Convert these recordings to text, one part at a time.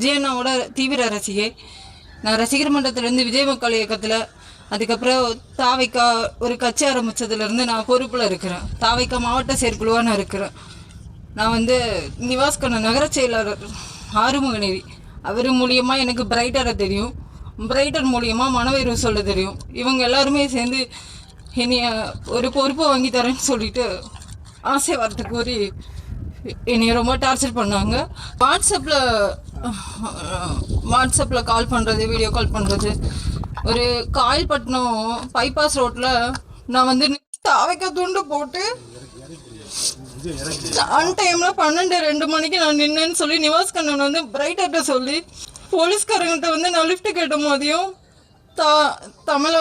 விஜயண்ணாவோட தீவிர ரசிகை. நான் ரசிகர் மன்றத்திலேருந்து விஜய் மக்கள் இயக்கத்தில், அதுக்கப்புறம் தாவைக்கா ஒரு கட்சி ஆரம்பித்ததுலேருந்து நான் பொறுப்பில் இருக்கிறேன். தாவைக்கா மாவட்ட செயற்குழுவாக நான் இருக்கிறேன். நான் வந்து நிவாஸ்கண்ண நகர செயலாளர் ஆறுமுகநேரி, அவர் மூலியமாக எனக்கு பிரைட்டரை தெரியும். பிரைட்டர் மூலியமாக மனவேறு சொல்ல தெரியும். இவங்க எல்லாருமே சேர்ந்து என்னைய ஒரு பொறுப்பை வாங்கி தரேன்னு சொல்லிட்டு ஆசை வார்த்தை கூறி என்னைய ரொம்ப டார்ச்சர் பண்ணாங்க. வாட்ஸ்அப்பில் கால் பண்ணுறது, வீடியோ கால் பண்ணுறது. ஒரு காயல்பட்டினம் பைபாஸ் ரோட்டில் நான் வந்து தாவைக்கா துண்டு போட்டு அன் டைமில் 12-2 மணிக்கு நான் நின்னேன்னு சொல்லி நிவாஸ்கண்ணன் வந்து பிரைட்டர்கிட்ட சொல்லி போலீஸ்காரங்கிட்ட வந்து நான் லிஃப்ட் கேட்ட போதையும்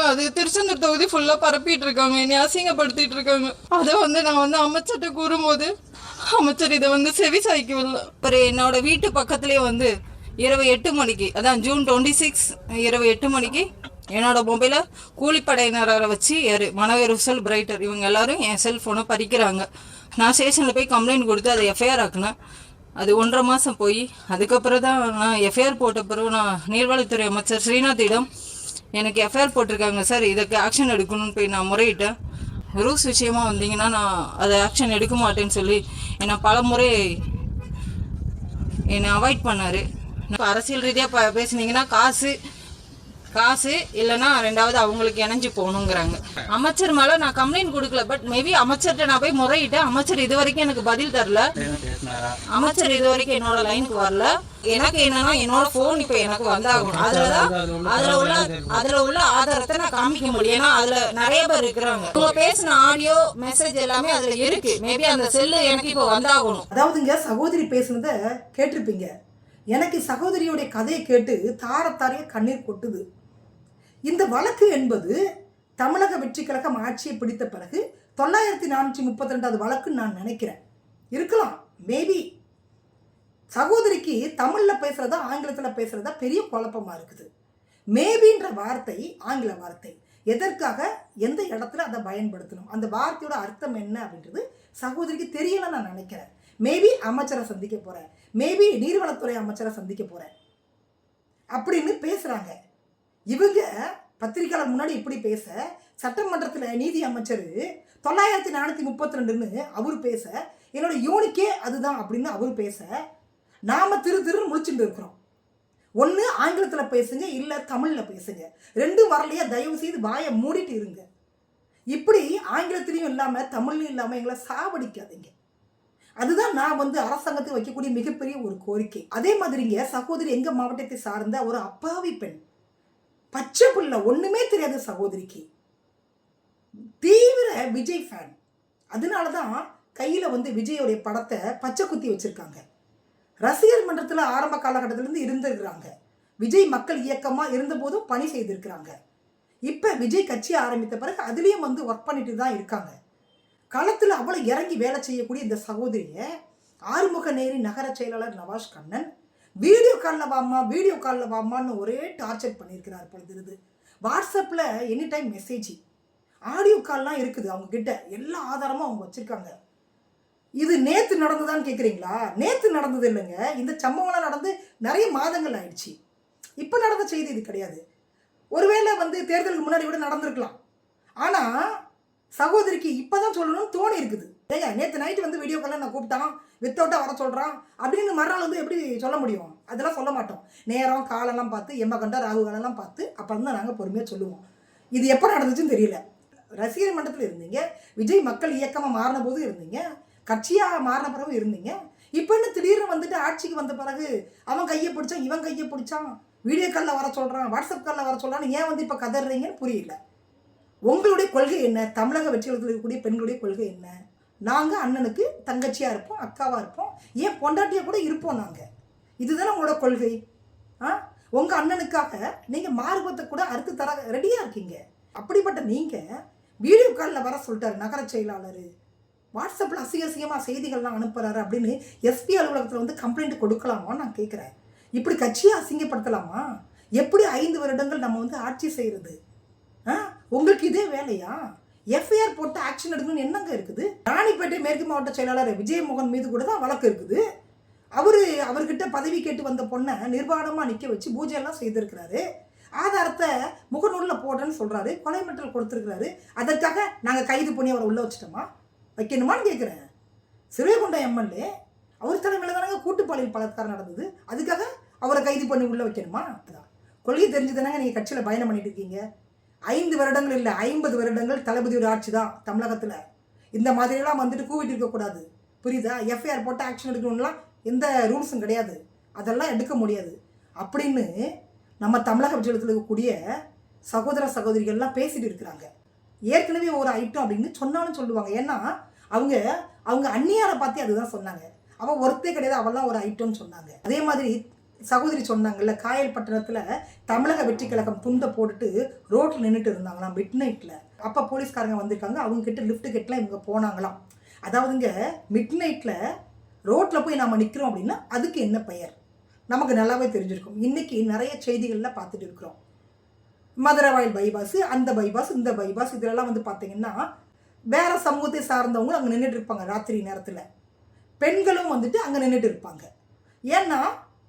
அது திருச்செந்தூர் தொகுதி ஃபுல்லாக பரப்பிட்டு இருக்காங்க, என்னை அசிங்கப்படுத்திட்டு இருக்காங்க. அதை வந்து நான் வந்து அமைச்சர்கிட்ட கூறும்போது அமைச்சர் இதை வந்து செவி சாய்க்கவில்லை. அப்புறம் என்னோட வீட்டு பக்கத்துலேயே வந்து இரவு 8 மணிக்கு, அதான் ஜூன் 26 இரவு 8 மணிக்கு என்னோட மொபைலை கூலிப்படையினரை வச்சு மனவேறுசல் பிரைட்டர் இவங்க எல்லாரும் என் செல்ஃபோனை பறிக்கிறாங்க. நான் ஸ்டேஷனில் போய் கம்ப்ளைண்ட் கொடுத்து அதை எஃப்ஐஆர் ஆக்கினேன். அது 1.5 மாதம் போய் அதுக்கப்புறம் தான் நான் எஃப்ஐஆர் போட்ட பிறகு நான் நீர்வளத்துறை அமைச்சர் ஸ்ரீநாத்திடம் எனக்கு எஃப்ஐஆர் போட்டிருக்காங்க சார், இதுக்கு ஆக்ஷன் எடுக்கணும்னு போய் நான் முறையிட்டேன். ரூல்ஸ் விஷயமா வந்தீங்கன்னா நான் அதை ஆக்ஷன் எடுக்க மாட்டேன்னு சொல்லி என்னை பல முறை என்னை அவாய்ட் பண்ணார். அரசியல் ரீதியாக பேசுனீங்கன்னா காசு இல்லைன்னா ரெண்டாவது அவங்களுக்கு இணைஞ்சு போகணுங்கிறாங்க. அமைச்சர் மேலே நான் கம்ப்ளைண்ட் கொடுக்கல, பட் மேபி அமைச்சர்கிட்ட நான் போய் முறையிட்டேன். அமைச்சர் இது வரைக்கும் எனக்கு பதில் தரல. அமைச்சர் இது வரைக்கும் என்னோட லைனுக்கு வரல. எனக்கு என்னன்னா என்னோட போன் இப்போ எனக்கு வந்தாகணும். அதுல உள்ள ஆதாரத்தை நான் காமிக்க முடியும். ஏன்னா அதுல நிறைய பேர் இருக்கிறாங்க. உங்க பேசின ஆடியோ மெசேஜ் எல்லாமே அதுல இருக்கு. மேபி அந்த செல்லு எனக்கு இப்போ வந்தாகணும். அதாவதுங்க சகோதரி பேசுனதை கேட்டிருப்பீங்க. எனக்கு சகோதரியோடைய கதையை கேட்டு தாரத்தாரிய கண்ணீர் கொட்டுது. இந்த வழக்கு என்பது தமிழக வெற்றி கழகம் ஆட்சியை பிடித்த பிறகு 9432 வழக்குன்னு நான் நினைக்கிறேன். இருக்கலாம், மேபி. சகோதரிக்கு தமிழில் பேசுகிறதா ஆங்கிலத்தில் பேசுகிறதா பெரிய குழப்பமாக இருக்குது. மேபின்ற வார்த்தை ஆங்கில வார்த்தை. எதற்காக எந்த இடத்துல அதை பயன்படுத்தணும், அந்த வார்த்தையோட அர்த்தம் என்ன அப்படின்றது சகோதரிக்கு தெரியல நான் நினைக்கிறேன். மேபி அமைச்சரை சந்திக்க போகிறேன், மேபி நீர்வளத்துறை அமைச்சரை சந்திக்க போகிறேன் அப்படின்னு பேசுகிறாங்க. இவங்க பத்திரிகையாளர் முன்னாடி இப்படி பேச, சட்டமன்றத்தில் நீதி அமைச்சர் 9432ன்னு அவர் பேச, என்னோட யூனிக்கே அதுதான் அப்படின்னு அவர் பேச, நாம் திருன்னு முழிச்சுட்டு இருக்கிறோம். ஒன்று ஆங்கிலத்தில் பேசுங்க, இல்லை தமிழில் பேசுங்க. ரெண்டும் வரலையா தயவு செய்து வாயை மூடிட்டு இருங்க. இப்படி ஆங்கிலத்திலையும் இல்லாமல் தமிழ்லையும் இல்லாமல் எங்களை சாவடிக்காதீங்க. அதுதான் நான் வந்து அரசாங்கத்துக்கு வைக்கக்கூடிய மிகப்பெரிய ஒரு கோரிக்கை. அதே மாதிரிங்க சகோதரி எங்கள் மாவட்டத்தை சார்ந்த ஒரு அப்பாவி பெண், பச்சை புள்ள, ஒன்றுமே தெரியாத சகோதரிக்கு தீவிர விஜய் ஃபேன். அதனால தான் கையில் வந்து விஜயோடைய படத்தை பச்சை குத்தி வச்சுருக்காங்க. ரசிகர் மன்றத்தில் ஆரம்ப காலகட்டத்திலேருந்து இருந்திருக்கிறாங்க. விஜய் மக்கள் இயக்கமாக இருந்தபோதும் பணி செய்திருக்கிறாங்க. இப்போ விஜய் கட்சி ஆரம்பித்த பிறகு அதுலேயும் வந்து ஒர்க் பண்ணிட்டு தான் இருக்காங்க. களத்தில் அவ்வளோ இறங்கி வேலை செய்யக்கூடிய இந்த சகோதரியை ஆறுமுகநேரி நகர செயலாளர் நவாஸ் கண்ணன் வீடியோ காலில் வாமான்னு ஒரே டார்ச்சர் பண்ணியிருக்கிறார். பொழுது வாட்ஸ்அப்பில் எனி டைம் மெசேஜ், ஆடியோ கால்லாம் இருக்குது அவங்கக்கிட்ட, எல்லா ஆதாரமும் அவங்க வச்சுருக்காங்க. இது நேற்று நடந்ததான்னு கேட்குறீங்களா? நேற்று நடந்தது இல்லைங்க. இந்த சம்பவம்லாம் நடந்து நிறைய மாதங்கள் ஆயிடுச்சு. இப்போ நடந்த செய்தி இது கிடையாது. ஒருவேளை வந்து தேர்தலுக்கு முன்னாடி கூட நடந்திருக்கலாம். ஆனால் சகோதரிக்கு இப்போ தான் சொல்லணும்னு தோணி இருக்குது. ஏங்க நேற்று நைட்டு வந்து வீடியோ காலில் நான் கூப்பிட்டான், வித்தவுட்டாக வர சொல்கிறான் அப்படின்னு மறுநாள் வந்து எப்படி சொல்ல முடியும்? அதெல்லாம் சொல்ல மாட்டோம். நேரம் காலெல்லாம் பார்த்து, எம்ம கண்டா ராகு காலெல்லாம் பார்த்து அப்புறம் தான் நாங்கள் பொறுமையாக சொல்லுவோம். இது எப்போ நடந்துச்சுன்னு தெரியல. ரசிகர் மன்றத்தில் இருந்தீங்க, விஜய் மக்கள் இயக்கமாக மாறின போது இருந்தீங்க, கட்சியாக மாறின பிறகு இருந்தீங்க. இப்போ என்ன திடீர்னு வந்துட்டு ஆட்சிக்கு வந்த பிறகு அவன் கையை பிடிச்சான், இவன் கையை பிடிச்சான், வீடியோ காலில் வர சொல்கிறான், வாட்ஸ்அப் காலில் வர சொல்கிறான்னு ஏன் வந்து இப்போ கதறீங்கன்னு புரியல. உங்களுடைய கொள்கை என்ன? தமிழக வெற்றி கழகத்தில் இருக்கக்கூடிய பெண்களுடைய கொள்கை என்ன? நாங்கள் அண்ணனுக்கு தங்கச்சியாக இருப்போம், அக்காவாக இருப்போம், ஏன் பொண்டாட்டியாக கூட இருப்போம் நாங்கள். இதுதானே உங்களோட கொள்கை. உங்கள் அண்ணனுக்காக நீங்கள் மார்பத்தை கூட அறுத்து தர ரெடியாக இருக்கீங்க. அப்படிப்பட்ட நீங்கள் வீடியோ காலில் வர சொல்லிட்டார் நகர செயலாளர், வாட்ஸ்அப்பில் அசிங்கமாக செய்திகள்லாம் அனுப்புகிறாரு அப்படின்னு எஸ்பி அலுவலகத்தில் வந்து கம்ப்ளைண்ட் கொடுக்கலாமா நான் கேட்குறேன். இப்படி கட்சியை அசிங்கப்படுத்தலாமா? எப்படி 5 வருடங்கள் நம்ம வந்து ஆட்சி செய்கிறது? உங்களுக்கு இதே வேலையா? எஃப்ஐஆர் போட்டு ஆக்ஷன் எடுக்கணும்னு என்னங்க இருக்குது? ராணிப்பேட்டை மேற்கு மாவட்ட செயலாளர் விஜயமோகன் மீது கூட தான் வழக்கு இருக்குது. அவர்கிட்ட பதவி கேட்டு வந்த பொண்ணை நிர்வாணமாக நிற்க வச்சு பூஜையெல்லாம் செய்திருக்கிறாரு. ஆதாரத்தை முகநூலில் போடுறேன்னு சொல்கிறாரு. கொலை மிரட்டல் கொடுத்துருக்கிறாரு. அதற்காக நாங்கள் கைது பண்ணி அவரை உள்ளே வச்சுட்டோமா? வைக்கணுமான்னு கேட்குறேன். சிறுவைகுண்டம் எம்எல்ஏ அவர் தலைமையில் தானங்க கூட்டுப்பாளையம் பலாத்காரம் நடந்தது. அதுக்காக அவரை கைது பண்ணி உள்ளே வைக்கணுமா? அதான் கொள்கை தெரிஞ்சுதானங்க நீங்கள் கட்சியில் பயணம் பண்ணிட்டு இருக்கீங்க. 5 வருடங்கள் இல்லை 50 வருடங்கள் தளபதியோட ஆட்சி தான் தமிழகத்தில். இந்த மாதிரியெல்லாம் வந்துட்டு கூவிட்டு இருக்கக்கூடாது, புரியுதா? எஃப்ஐஆர் போட்டு ஆக்ஷன் எடுக்கணும்லாம் எந்த ரூல்ஸும் கிடையாது, அதெல்லாம் எடுக்க முடியாது அப்படின்னு நம்ம தமிழக விஜயத்தில் இருக்கக்கூடிய சகோதர சகோதரிகள்லாம் பேசிட்டு இருக்கிறாங்க. ஏற்கனவே ஒரு ஐட்டம் அப்படின்னு சொன்னாலும் சொல்லுவாங்க. ஏன்னா அவங்க அவங்க அந்நியாரை பார்த்து அதுதான் சொன்னாங்க. அவள் ஒருத்தே கிடையாது, அவெல்லாம் ஒரு ஐட்டம்னு சொன்னாங்க. அதே மாதிரி சகோதரி சொன்னாங்கல்ல, காயல் பட்டணத்தில் தமிழக வெற்றி கழகம் துண்டை போட்டுட்டு ரோட்டில் நின்றுட்டு இருந்தாங்களாம் மிட் நைட்டில். அப்போ போலீஸ்காரங்க வந்திருக்காங்க, அவங்க கிட்ட லிஃப்ட் கிட்டலாம் இவங்க போனாங்களாம். அதாவதுங்க மிட் நைட்டில் ரோட்டில் போய் நம்ம நிற்கிறோம் அப்படின்னா அதுக்கு என்ன பெயர் நமக்கு நல்லாவே தெரிஞ்சிருக்கும். இன்றைக்கி நிறைய செய்திகளில் பார்த்துட்டு இருக்கிறோம். மதுரவாயில் பைபாஸ், அந்த பைபாஸ், இந்த பைபாஸ், இதெல்லாம் வந்து பார்த்திங்கன்னா வேறு சமூகத்தை சார்ந்தவங்களும் அங்கே நின்றுட்டு இருப்பாங்க. ராத்திரி நேரத்தில் பெண்களும் வந்துட்டு அங்கே நின்றுட்டு இருப்பாங்க. ஏன்னா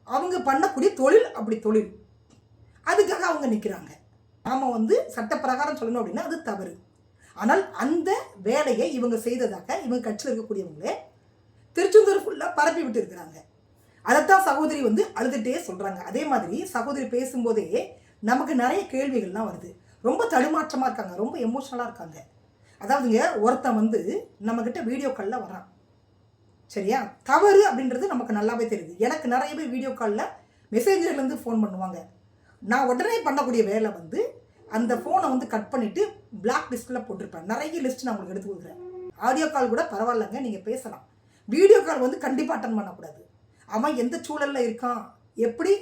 அவங்க பண்ணக்கூடிய தொழில் அப்படி தொழில், அதுக்காக அவங்க நிற்கிறாங்க. நாம் வந்து சட்டப்பிரகாரம் சொல்லணும் அப்படின்னா அது தவறு. ஆனால் அந்த வேலையை இவங்க செய்ததாக இவங்க கட்சியில் இருக்கக்கூடியவங்களே திருச்செந்தூர் ஃபுல்லாக பரப்பி விட்டு இருக்கிறாங்க. அதைத்தான் சகோதரி வந்து அழுதுகிட்டே சொல்கிறாங்க. அதே மாதிரி சகோதரி பேசும்போதே நமக்கு நிறைய கேள்விகள்லாம் வருது. ரொம்ப தடுமாற்றமாக இருக்காங்க, ரொம்ப எமோஷனலாக இருக்காங்க. அதாவதுங்க ஒருத்தன் வந்து நம்மக்கிட்ட வீடியோ காலில் வரான், சரியா? தவறு அப்படின்றது நமக்கு நல்லாவே தெரியுது. எனக்கு நிறைய பேர் வீடியோ காலில் மெசேஞ்சர்லேருந்து ஃபோன் பண்ணுவாங்க. நான் உடனே பண்ணக்கூடிய வேலை வந்து அந்த ஃபோனை வந்து கட் பண்ணிவிட்டு பிளாக் லிஸ்ட்டில் போட்டிருப்பேன். நிறைய லிஸ்ட் நான் உங்களுக்கு எடுத்து கொடுக்குறேன். ஆடியோ கால் கூட பரவாயில்லைங்க, நீங்கள் பேசலாம். வீடியோ கால் வந்து கண்டிப்பாக அட்டன் பண்ணக்கூடாது. அவன் எந்த சூழலில் இருக்கான், எப்படி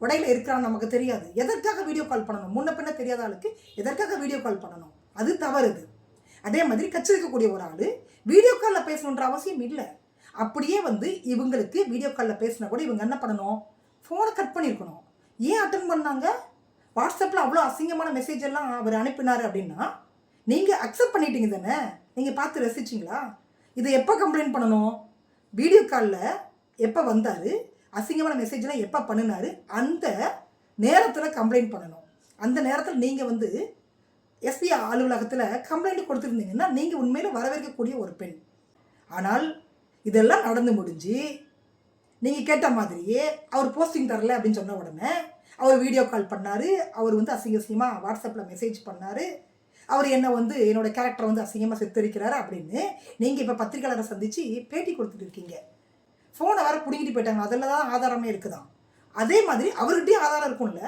உடையில் இருக்கிறான்னு நமக்கு தெரியாது. எதற்காக வீடியோ கால் பண்ணணும்? முன்ன பின்ன தெரியாத ஆளுக்கு எதற்காக வீடியோ கால் பண்ணணும்? அது தவறுது. அதே மாதிரி கட்சி இருக்கக்கூடிய ஒரு ஆள் வீடியோ காலில் பேசணுன்ற அவசியம் இல்லை. அப்படியே வந்து இவங்களுக்கு வீடியோ காலில் பேசினா கூட இவங்க என்ன பண்ணணும்? ஃபோனை கட் பண்ணியிருக்கணும். ஏன் அட்டன் பண்ணாங்க? வாட்ஸ்அப்பில் அவ்வளோ அசிங்கமான மெசேஜ் எல்லாம் அவர் அனுப்பினார் அப்படின்னா நீங்கள் அக்செப்ட் பண்ணிட்டீங்க தானே? நீங்கள் பார்த்து ரசிச்சிங்களா? இதை எப்போ கம்ப்ளைண்ட் பண்ணணும்? வீடியோ காலில் எப்போ வந்தார், அசிங்கமான மெசேஜ்லாம் எப்போ பண்ணினார், அந்த நேரத்தில் கம்ப்ளைண்ட் பண்ணணும். அந்த நேரத்தில் நீங்கள் வந்து எஸ்பி அலுவலகத்தில் கம்ப்ளைண்ட் கொடுத்துருந்தீங்கன்னா நீங்கள் உண்மையில் வரவேற்கக்கூடிய ஒரு பெண். ஆனால் இதெல்லாம் நடந்து முடிஞ்சு நீங்கள் கேட்ட மாதிரியே அவர் போஸ்டிங் தரல அப்படின்னு சொன்ன உடனே அவர் வீடியோ கால் பண்ணார், அவர் வந்து அசிங்கமாக வாட்ஸ்அப்பில் மெசேஜ் பண்ணார், அவர் என்ன வந்து என்னோடய கேரக்டரை வந்து அசிங்கமாக சித்தரிக்கிறாரு அப்படின்னு நீங்கள் இப்போ பத்திரிகையாளரை சந்தித்து பேட்டி கொடுத்துட்டு இருக்கீங்க. ஃபோனை வேறு பிடிங்கிட்டு போயிட்டாங்க, அதில் தான் ஆதாரமே இருக்குதான். அதே மாதிரி அவர்கிட்டையும் ஆதாரம் இருக்கும்ல.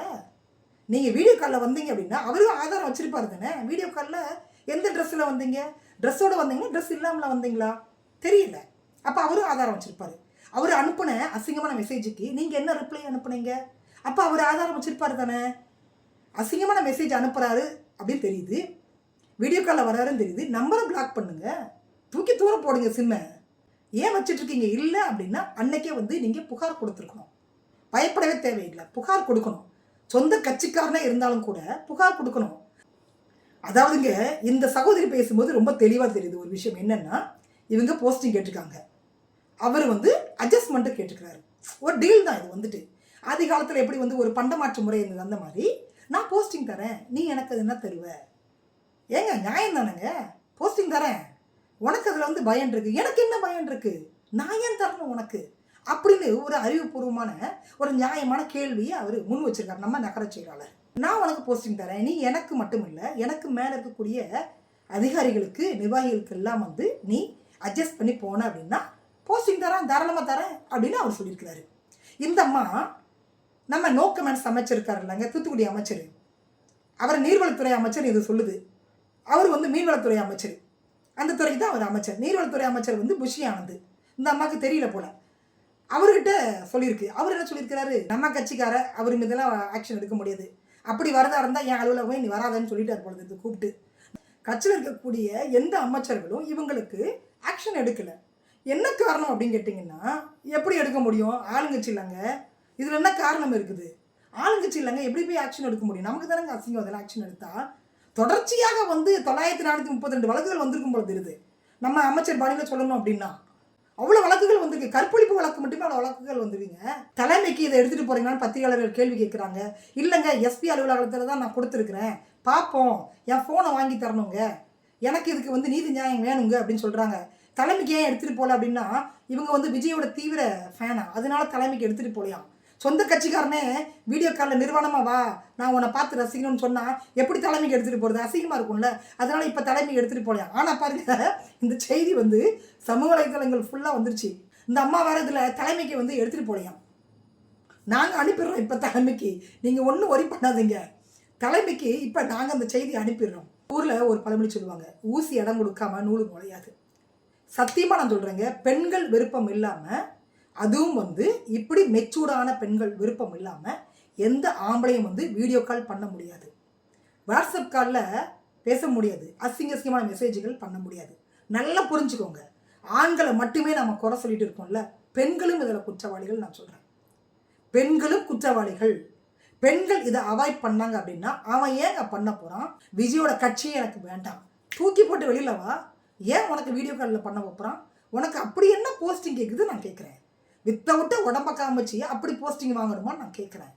நீங்கள் வீடியோ காலில் வந்தீங்க அப்படின்னா அவரும் ஆதாரம் வச்சுருப்பாரு தானே. வீடியோ காலில் எந்த ட்ரெஸ்ஸில் வந்தீங்க, ட்ரெஸ்ஸோடு வந்தீங்களா, ட்ரெஸ் இல்லாமல் வந்தீங்களா தெரியல. அப்போ அவரும் ஆதாரம் வச்சுருப்பார். அவர் அனுப்பின அசிங்கமான மெசேஜுக்கு நீங்கள் என்ன ரிப்ளை அனுப்புனீங்க? அப்போ அவர் ஆதாரம் வச்சுருப்பார் தானே. அசிங்கமான மெசேஜ் அனுப்புகிறாரு அப்படின்னு தெரியுது, வீடியோ காலில் வராருன்னு தெரியுது, நம்பரை பிளாக் பண்ணுங்கள், தூக்கி தூரம் போடுங்க சிம்மை. ஏன் வச்சுட்ருக்கீங்க? இல்லை அப்படின்னா அன்னைக்கே வந்து நீங்கள் புகார் கொடுத்துருக்கணும். பயப்படவே தேவையில்லை, புகார் கொடுக்கணும். சொந்த கட்சிக்காரனே இருந்தாலும் கூட புகார் கொடுக்கணும். அதாவதுங்க இந்த சகோதரி பேசும்போது ரொம்ப தெளிவாக தெரியுது ஒரு விஷயம். என்னென்னா இவங்க போஸ்டிங் கேட்டிருக்காங்க, அவர் வந்து அட்ஜஸ்ட்மெண்ட்டு கேட்டுக்கிறாரு. ஒரு டீல் தான் இது. வந்துட்டு ஆதி காலத்தில் எப்படி வந்து ஒரு பண்டமாற்று முறை இருந்தது, அந்த மாதிரி நான் போஸ்டிங் தரேன், நீ எனக்கு அது என்ன தருவ? ஏங்க நியாயம் தானேங்க? போஸ்டிங் தரேன், உனக்கு அதில் வந்து பயம் இருக்குது, எனக்கு என்ன பயம் இருக்குது, நான் ஏன் தரணும் உனக்கு அப்படின்னு ஒரு அறிவுபூர்வமான ஒரு நியாயமான கேள்வியை அவர் முன் வச்சிருக்காரு நம்ம நகர செயலாளர். நான் உனக்கு போஸ்டிங் தரேன், நீ எனக்கு மட்டும் இல்லை எனக்கு மேலே இருக்கக்கூடிய அதிகாரிகளுக்கு நிர்வாகிகளுக்கு எல்லாம் வந்து நீ அட்ஜஸ்ட் பண்ணி போன அப்படின்னா போஸ்டிங் தரேன், தாராளமாக தரேன் அப்படின்னு அவர் சொல்லியிருக்கிறாரு. இந்த அம்மா நம்ம நோ கமெண்ட்ஸ் அமைச்சர் இருக்கார் இல்லைங்க, தூத்துக்குடி அமைச்சர், அவர் நீர்வளத்துறை அமைச்சர் இது சொல்லுது. அவர் வந்து மீன்வளத்துறை அமைச்சர், அந்த துறைக்கு தான் அவர் அமைச்சர். நீர்வளத்துறை அமைச்சர் வந்து புஷி ஆனந்த். இந்த அம்மாவுக்கு தெரியல போல, அவர்கிட்ட சொல்லியிருக்கு. அவர் என்ன சொல்லியிருக்கிறாரு? நம்ம கட்சிக்கார அவர் மீதெல்லாம் ஆக்ஷன் எடுக்க முடியாது, அப்படி வரதா இருந்தால் என் அலுவலகமே நீ வராதன்னு சொல்லிட்டார் பொழுது கூப்பிட்டு. கட்சியில் இருக்கக்கூடிய எந்த அமைச்சர்களும் இவங்களுக்கு ஆக்ஷன் எடுக்கலை. என்ன காரணம் அப்படின்னு கேட்டிங்கன்னா எப்படி எடுக்க முடியும்? ஆளுங்கட்சி இல்லைங்க, இதில் என்ன காரணம் இருக்குது? ஆளுங்கட்சி இல்லைங்க, எப்படி போய் ஆக்ஷன் எடுக்க முடியும்? நமக்கு தானங்க அசிங்கம் அதெல்லாம் ஆக்ஷன் எடுத்தால். தொடர்ச்சியாக வந்து 9432 வழக்குகள் வந்திருக்கும் போல தெரியுது நம்ம அமைச்சர் பாணியில் சொல்லணும் அப்படின்னா. அவ்வளோ வழக்குகள் வந்திருக்கு. கற்பழிப்பு வழக்கு மட்டுமே அவ்வளோ வழக்குகள் வந்துருங்க. தலைமைக்கு இதை எடுத்துகிட்டு போகிறீங்களான்னு பத்திரிகையாளர்கள் கேள்வி கேட்குறாங்க. இல்லைங்க, எஸ்பி அலுவலகத்தில் தான் நான் கொடுத்துருக்குறேன், பார்ப்போம், என் ஃபோனை வாங்கி தரணுங்க, எனக்கு இதுக்கு வந்து நீதி நியாயம் வேணுங்க அப்படின்னு சொல்கிறாங்க. தலைமைக்கு ஏன் எடுத்துகிட்டு போகல அப்படின்னா, இவங்க வந்து விஜயோட தீவிர ஃபேனா, அதனால தலைமைக்கு எடுத்துகிட்டு போகலையாம். சொந்த கட்சிக்காரனே வீடியோ காலில் நிர்வாணமாக வா, நான் உன்னை பார்த்து ரசிக்கணும்னு சொன்னால் எப்படி தலைமைக்கு எடுத்துகிட்டு போகிறது? அசிங்கமாக இருக்கும்ல. அதனால் இப்போ தலைமைக்கு எடுத்துகிட்டு போகலையாம். ஆனால் பாருங்க, இந்த செய்தி வந்து சமூக வலைதளங்கள் ஃபுல்லாக வந்துருச்சு. இந்த அம்மா வேறு இதில் தலைமைக்கு வந்து எடுத்துகிட்டு போகலையாம். நாங்கள் அனுப்பிடுறோம் இப்போ தலைமைக்கு, நீங்கள் ஒன்றும் ஒரி பண்ணாதீங்க, தலைமைக்கு இப்போ நாங்கள் அந்த செய்தி அனுப்பிடுறோம். ஊரில் ஒரு பழமொழி சொல்லுவாங்க, ஊசி இடம் கொடுக்காம நூலு நுழையாது. சத்தியமாக நான் சொல்கிறேங்க, பெண்கள் விருப்பம் இல்லாமல், அதுவும் வந்து இப்படி மெச்சூர்டான பெண்கள் விருப்பம் இல்லாமல் எந்த ஆம்பளையும் வந்து வீடியோ கால் பண்ண முடியாது, வாட்ஸ்அப் காலில் பேச முடியாது, அசிங்கமான மெசேஜ்கள் பண்ண முடியாது. நல்லா புரிஞ்சுக்கோங்க. ஆண்களை மட்டுமே நம்ம குறை சொல்லிட்டு இருக்கோம்ல, பெண்களும் இதில் குற்றவாளிகள். நான் சொல்கிறேன், பெண்களும் குற்றவாளிகள். பெண்கள் இதை அவாய்ட் பண்ணாங்க அப்படின்னா அவன் ஏங்க பண்ண போகிறான்? விஜயோட கட்சியே எனக்கு வேண்டாம், தூக்கி போட்டு வெளியில் வா, ஏன் உனக்கு வீடியோ காலில் பண்ண போகிறான்? உனக்கு அப்படி என்ன போஸ்டிங் கேட்குது நான் கேட்குறேன். வித்தவுட்டு உடம்ப காமிச்சு அப்படி போஸ்டிங் வாங்கணுமா நான் கேட்குறேன்.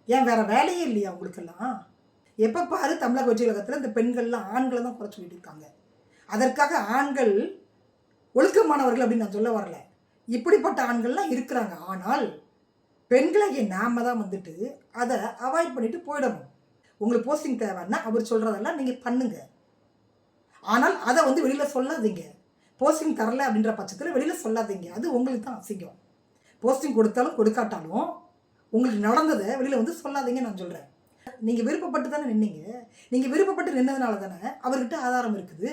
ஏன் வேறு வேலையே இல்லையா உங்களுக்கெல்லாம்? எப்போ பாரு தமிழக வெற்றி உலகத்தில் இந்த பெண்கள்லாம் ஆண்களை தான் குறை சொல்லிட்டு இருக்காங்க. அதற்காக ஆண்கள் ஒழுக்கமானவர்கள் அப்படின்னு நான் சொல்ல வரல, இப்படிப்பட்ட ஆண்கள்லாம் இருக்கிறாங்க. ஆனால் பெண்களை நாம தான் வந்துட்டு அதை அவாய்ட் பண்ணிட்டு போயிடணும். உங்களுக்கு போஸ்டிங் தேவைன்னா அவர் சொல்கிறதெல்லாம் நீங்கள் பண்ணுங்க, ஆனால் அதை வந்து வெளியில் சொல்லாதீங்க. போஸ்டிங் தரல அப்படின்ற பட்சத்தில் வெளியில் சொல்லாதீங்க, அது உங்களுக்கு தான் அசிங்கம். போஸ்டிங் கொடுத்தாலும் கொடுக்காட்டாலும் உங்களுக்கு நடந்ததை வெளியில் வந்து சொல்லாதீங்க நான் சொல்கிறேன். நீங்கள் விருப்பப்பட்டு தானே நின்னீங்க, நீங்கள் விருப்பப்பட்டு நின்னதுனால தானே அவர்கிட்ட ஆதாரம் இருக்குது.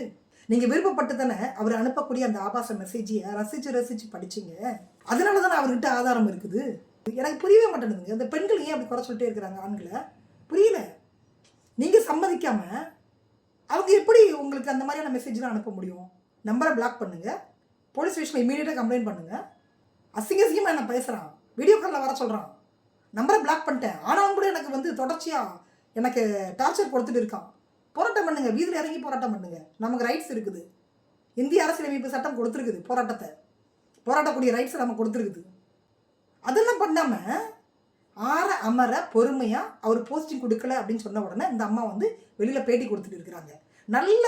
நீங்கள் விருப்பப்பட்டு தானே அவர் அனுப்பக்கூடிய அந்த ஆபாச மெசேஜையை ரசித்து படிச்சிங்க, அதனால தானே அவர்கிட்ட ஆதாரம் இருக்குது. எனக்கு புரியவே மாட்டேங்குதுங்க, அந்த பெண்கள் ஏன் அப்படி குறை சொல்லிட்டே இருக்கிறாங்க ஆண்களை, புரியல. நீங்கள் சம்மதிக்காமல் அவங்க எப்படி உங்களுக்கு அந்த மாதிரியான மெசேஜ்லாம் அனுப்ப முடியும்? நம்பரை பிளாக் பண்ணுங்கள், போலீஸ் ஸ்டேஷனில் இமீடியட்டாக கம்ப்ளைண்ட் பண்ணுங்கள். அசிங்கமாக என்ன பேசுகிறான், வீடியோ காலில் வர சொல்கிறான், நம்பரை பிளாக் பண்ணிட்டேன், ஆனாலும் கூட எனக்கு வந்து தொடர்ச்சியாக எனக்கு டார்ச்சர் கொடுத்துட்டு இருக்கான். போராட்டம் பண்ணுங்கள், வீதியில் இறங்கி போராட்டம் பண்ணுங்கள், நமக்கு ரைட்ஸ் இருக்குது. இந்திய அரசியலமைப்பு சட்டம் கொடுத்துருக்குது, போராட்டக்கூடிய ரைட்ஸை நம்ம கொடுத்துருக்குது. அதெல்லாம் பண்ணாமல் ஆற அமர பொறுமையாக அவர் போஸ்டிங் கொடுக்கல அப்படின்னு சொன்ன உடனே இந்த அம்மா வந்து வெளியில் பேட்டி கொடுத்துட்டு இருக்கிறாங்க. நல்ல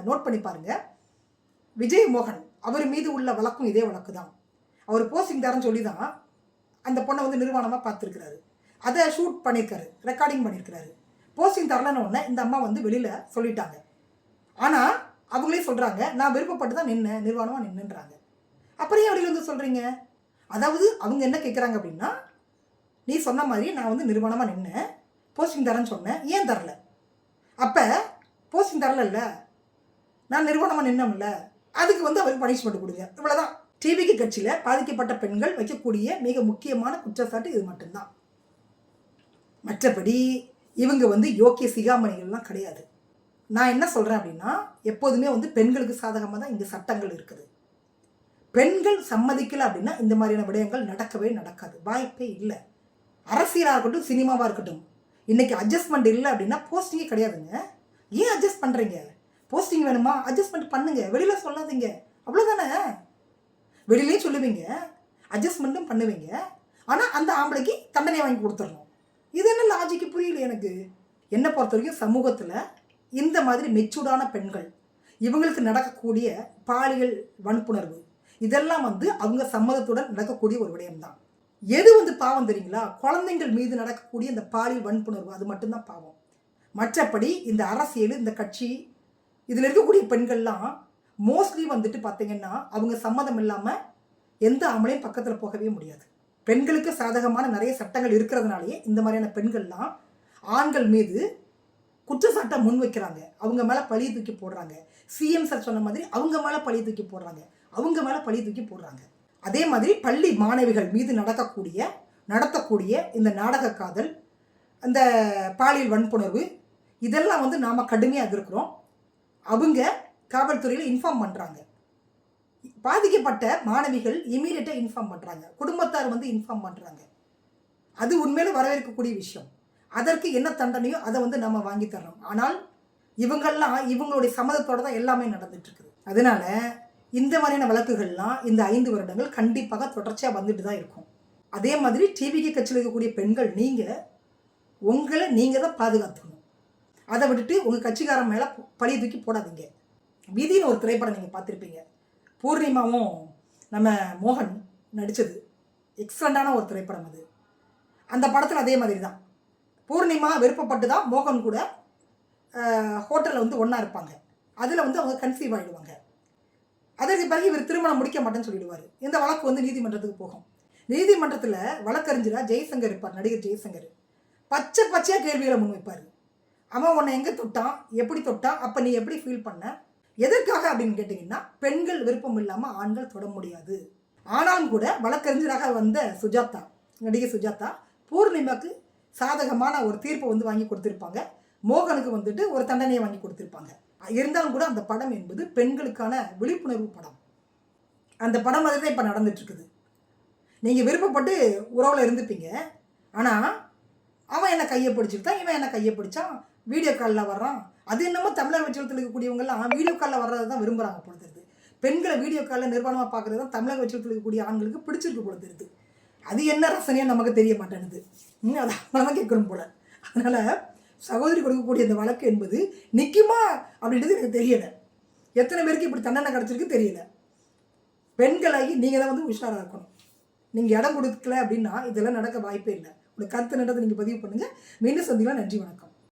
நோட் பண்ணி பாருங்கள், விஜய் மோகன் அவர் மீது உள்ள வழக்கும் இதே வழக்கு தான். அவர் போஸ்டிங் தரேன்னு சொல்லி தான் அந்த பொண்ணை வந்து நிர்வாணமாக பார்த்துருக்கிறாரு, அதை ஷூட் பண்ணியிருக்காரு, ரெக்கார்டிங் பண்ணியிருக்கிறாரு. போஸ்டிங் தரலன்னு உடனே இந்த அம்மா வந்து வெளியில் சொல்லிட்டாங்க. ஆனால் அவங்களே சொல்கிறாங்க, நான் விருப்பப்பட்டு தான் நின்னேன், நிர்வாணமாக நின்றுன்றாங்க. அப்புறம் ஏன் வெளியில் வந்து சொல்கிறீங்க? அதாவது அவங்க என்ன கேட்குறாங்க அப்படின்னா, நீ சொன்ன மாதிரி நான் வந்து நிர்வாணமாக நின்னேன், போஸ்டிங் தரேன்னு சொன்னேன், ஏன் தரல? அப்போ போஸ்டிங் தரல, நான் நிர்வாணமாக நின்னோம்ல, அதுக்கு வந்து அவருக்கு பனிஷ்மெண்ட் கொடுங்க, இவ்வளோதான். டிவிக்கு கட்சியில் பாதிக்கப்பட்ட பெண்கள் வைக்கக்கூடிய மிக முக்கியமான குற்றச்சாட்டு இது மட்டும்தான். மற்றபடி இவங்க வந்து யோக்கிய சிகாமணிகள்லாம் கிடையாது. நான் என்ன சொல்கிறேன் அப்படின்னா, எப்போதுமே வந்து பெண்களுக்கு சாதகமாக தான் இங்கே சட்டங்கள் இருக்குது. பெண்கள் சம்மதிக்கலை அப்படின்னா இந்த மாதிரியான விடயங்கள் நடக்கவே நடக்காது, வாய்ப்பே இல்லை. அரசியலாக இருக்கட்டும், சினிமாவாக இருக்கட்டும், இன்றைக்கி அட்ஜஸ்ட்மெண்ட் இல்லை அப்படின்னா போஸ்டிங்கே கிடையாதுங்க. ஏன் அட்ஜஸ்ட் பண்ணுறீங்க? போஸ்டிங் வேணுமா, அட்ஜஸ்ட்மெண்ட் பண்ணுங்கள், வெளியில் சொல்லாதீங்க, அவ்வளோதானே. வெளியிலையும் சொல்லுவீங்க, அட்ஜஸ்ட்மெண்ட்டும் பண்ணுவீங்க, ஆனால் அந்த ஆம்பளைக்கு தண்டனை வாங்கி கொடுத்துடணும். இது என்ன லாஜிக்கு புரியல எனக்கு. என்னை பொறுத்த வரைக்கும் சமூகத்தில் இந்த மாதிரி மெச்சூர்டான பெண்கள், இவங்களுக்கு நடக்கக்கூடிய பாலியல் வன்புணர்வு, இதெல்லாம் வந்து அவங்க சம்மதத்துடன் நடக்கக்கூடிய ஒரு விடயம்தான். எது வந்து பாவம் தெரியுங்களா? குழந்தைங்கள் மீது நடக்கக்கூடிய இந்த பாலியல் வன்புணர்வு, அது மட்டும்தான் பாவம். மற்றபடி இந்த அரசியல், இந்த கட்சி, இதில் இருக்கக்கூடிய பெண்கள்லாம் மோஸ்ட்லி வந்துட்டு பார்த்தீங்கன்னா அவங்க சம்மதம் இல்லாமல் எந்த ஆம்பளையும் பக்கத்தில் போகவே முடியாது. பெண்களுக்கு சாதகமான நிறைய சட்டங்கள் இருக்கிறதுனாலேயே இந்த மாதிரியான பெண்கள்லாம் ஆண்கள் மீது குற்றச்சாட்டை முன் வைக்கிறாங்க, அவங்க மேலே பழிய தூக்கி போடுறாங்க. சிஎம் சார் சொன்ன மாதிரி அவங்க மேலே பழிய தூக்கி போடுறாங்க. அதே மாதிரி பள்ளி மாணவிகள் மீது நடத்தக்கூடிய இந்த நாடக காதல், அந்த பாலியல் வன்புணர்வு, இதெல்லாம் வந்து நாம் கடுமையாக எதிர்க்கிறோம். அவங்க காவல்துறையில் இன்ஃபார்ம் பண்ணுறாங்க, பாதிக்கப்பட்ட மாணவிகள் இமீடியட்டாக இன்ஃபார்ம் பண்ணுறாங்க, குடும்பத்தார் வந்து இன்ஃபார்ம் பண்ணுறாங்க. அது உண்மையில வரவேற்கக்கூடிய விஷயம். அதற்கு என்ன தண்டனையோ அதை வந்து நம்ம வாங்கி தரணும். ஆனால் இவங்கெல்லாம் இவங்களுடைய சம்மதத்தோடு தான் எல்லாமே நடந்துட்டுருக்குது. அதனால் இந்த மாதிரியான வழக்குகள்லாம் இந்த 5 வருடங்கள் கண்டிப்பாக தொடர்ச்சியாக வந்துட்டு தான் இருக்கும். அதே மாதிரி டிவிகே கட்சியில் இருக்கக்கூடிய பெண்கள் உங்களை நீங்கள் தான் பாதுகாத்துக்கணும். அதை விட்டுட்டு உங்கள் கட்சிக்காரன் மேலே பழிய தூக்கி போடாதீங்க. விதின்னு ஒரு திரைப்படம் நீங்கள் பார்த்துருப்பீங்க. பூர்ணிமாவும் நம்ம மோகன் நடித்தது எக்ஸலண்டான ஒரு திரைப்படம் அது. அந்த படத்தில் அதே மாதிரி தான் பூர்ணிமா விருப்பப்பட்டு தான் மோகன் கூட ஹோட்டலில் ஒன்றா இருப்பாங்க. அதில் அவங்க கன்சீவ் ஆகிடுவாங்க. அதற்கு பிறகு இவர் திருமணம் முடிக்க மாட்டேன்னு சொல்லிடுவார். இந்த வழக்கு நீதிமன்றத்துக்கு போகும். நீதிமன்றத்தில் வழக்கறிஞராக ஜெய்சங்கர் இருப்பார், நடிகர் ஜெய்சங்கர். பச்சையாக கேள்விகளை முன்வைப்பார். அவன் உன்னை எங்கே தொட்டான், எப்படி தொட்டான், அப்போ நீ எப்படி ஃபீல் பண்ண, எதற்காக அப்படின்னு கேட்டிங்கன்னா, பெண்கள் விருப்பம் இல்லாமல் ஆண்கள் தொட முடியாது. ஆனாலும் கூட வழக்கறிஞராக வந்த சுஜாதா, நடிகை சுஜாதா, பூர்ணிமாவுக்கு சாதகமான ஒரு தீர்ப்பை வாங்கி கொடுத்துருப்பாங்க. மோகனுக்கு ஒரு தண்டனையை வாங்கி கொடுத்துருப்பாங்க. இருந்தாலும் கூட அந்த படம் என்பது பெண்களுக்கான விழிப்புணர்வு படம். அந்த படம் மாதிரி தான் இப்போ நடந்துட்டுருக்குது. நீங்கள் விருப்பப்பட்டு உறவில் இருந்துப்பீங்க. ஆனால் அவன் என்னை கையை பிடிச்சிக்கிட்டான், இவன் என்னை கையை பிடிச்சான், வீடியோ காலில் வர்றான். அது என்னமோ தமிழக வச்சலத்தில் இருக்கக்கூடியவங்கெல்லாம் வீடியோ காலில் வர்றது தான் விரும்புகிறாங்க பொழுது. பெண்களை வீடியோ காலில் நிர்வாணமாக பார்க்குறது தான் தமிழக வச்சலத்தில் இருக்கக்கூடிய ஆண்களுக்கு பிடிச்சிருக்கு பொழுது. அது என்ன ரசனையாக நமக்கு தெரிய மாட்டேனுது. அதனால தான் கேட்கணும் போல். அதனால் சகோதரி கொடுக்கக்கூடிய இந்த வழக்கு என்பது நிற்குமா அப்படின்றது எனக்கு தெரியலை. எத்தனை பேருக்கு இப்படி தண்டனை கிடச்சிருக்கு தெரியலை. பெண்களாகி நீங்கள் தான் உஷாராக இருக்கணும். நீங்கள் இடம் கொடுக்கல அப்படின்னா இதெல்லாம் நடக்க வாய்ப்பே இல்லை. உங்கள் கருத்து நடத்தை நீங்கள் பதிவு பண்ணுங்கள். மீண்டும் சந்திக்கலாம். நன்றி, வணக்கம்.